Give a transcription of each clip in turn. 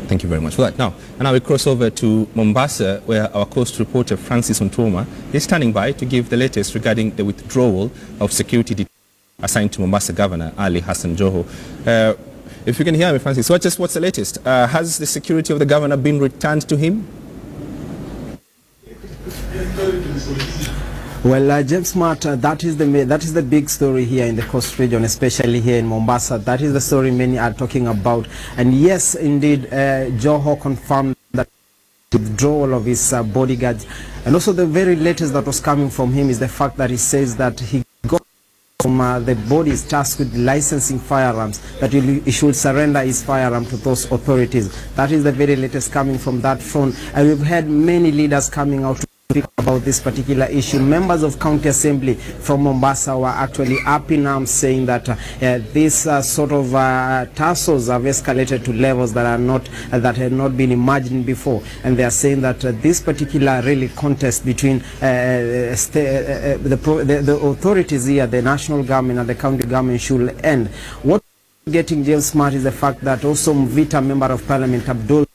Thank you very much for that. Now we cross over to Mombasa, where our coast reporter Francis Ontoma is standing by to give the latest regarding the withdrawal of security assigned to Mombasa Governor Ali Hassan Joho. If you can hear me, Francis, what's the latest? Has the security of the governor been returned to him? Well, James Smart, that is the big story here in the coast region, especially here in Mombasa. That is the story many are talking about. And yes, indeed, Joho confirmed that withdrawal of his bodyguards. And also the very latest that was coming from him is the fact that he says that he got from the bodies tasked with licensing firearms, that he should surrender his firearm to those authorities. That is the very latest coming from that front. And we've had many leaders coming out to speak about this particular issue. Members of County Assembly from Mombasa were actually up in arms, saying that these sort of tussles have escalated to levels that had not been imagined before, and they are saying that this particular really contest between the authorities here, the national government and the county government, should end. What getting James Smart is the fact that also Mvita Member of Parliament Abdul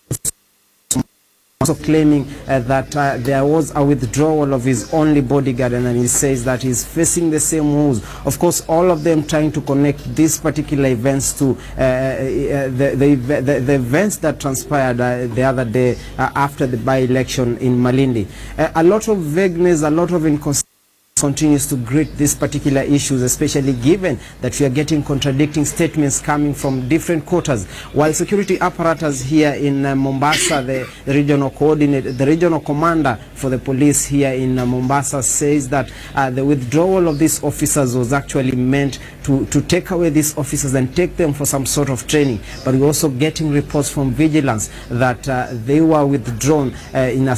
also claiming that there was a withdrawal of his only bodyguard, and then he says that he's facing the same moves. Of course, all of them trying to connect these particular events to the events that transpired the other day after the by-election in Malindi. A lot of vagueness, a lot of inconsistency continues to greet these particular issues, especially given that we are getting contradicting statements coming from different quarters. While security apparatus here in Mombasa, the regional coordinator, the regional commander for the police here in Mombasa says that the withdrawal of these officers was actually meant to take away these officers and take them for some sort of training. But we're also getting reports from vigilance that they were withdrawn in a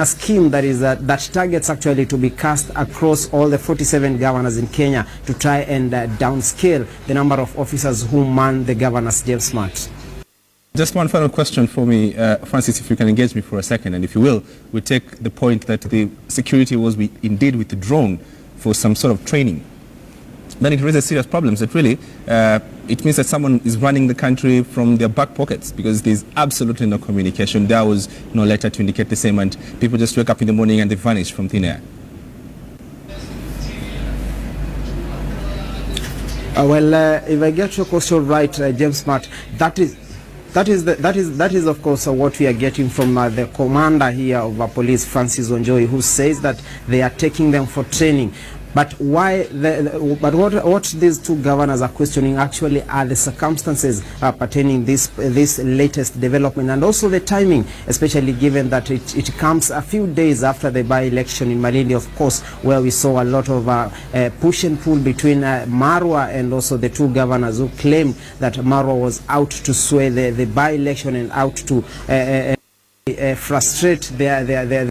scheme that is that targets actually to be cast across all the 47 governors in Kenya to try and downscale the number of officers who man the governors. James Smart. Just one final question for me, Francis, if you can engage me for a second, and if you will, we take the point that the security was indeed withdrawn for some sort of training. Then it raises serious problems that really it means that someone is running the country from their back pockets, because there's absolutely no communication. There was no letter to indicate the same, and people just wake up in the morning and they vanish from thin air. If I get your question right, James Smart, that is of course what we are getting from the commander here of police, Francis Onjoi, who says that they are taking them for training. But why? What these two governors are questioning actually are the circumstances pertaining this latest development, and also the timing, especially given that it comes a few days after the by-election in Malindi, of course, where we saw a lot of push and pull between Marwa and also the two governors who claimed that Marwa was out to sway the by-election and out to frustrate their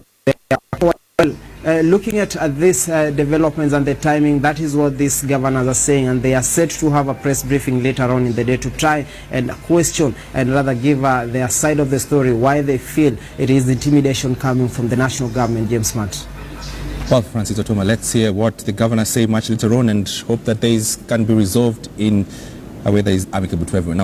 looking at these developments and the timing, that is what these governors are saying, and they are set to have a press briefing later on in the day to try and question and rather give their side of the story, why they feel it is intimidation coming from the national government. James Smart. Well, Francis Ontoma, let's hear what the governor say much later on, and hope that these can be resolved in a way that is amicable to everyone.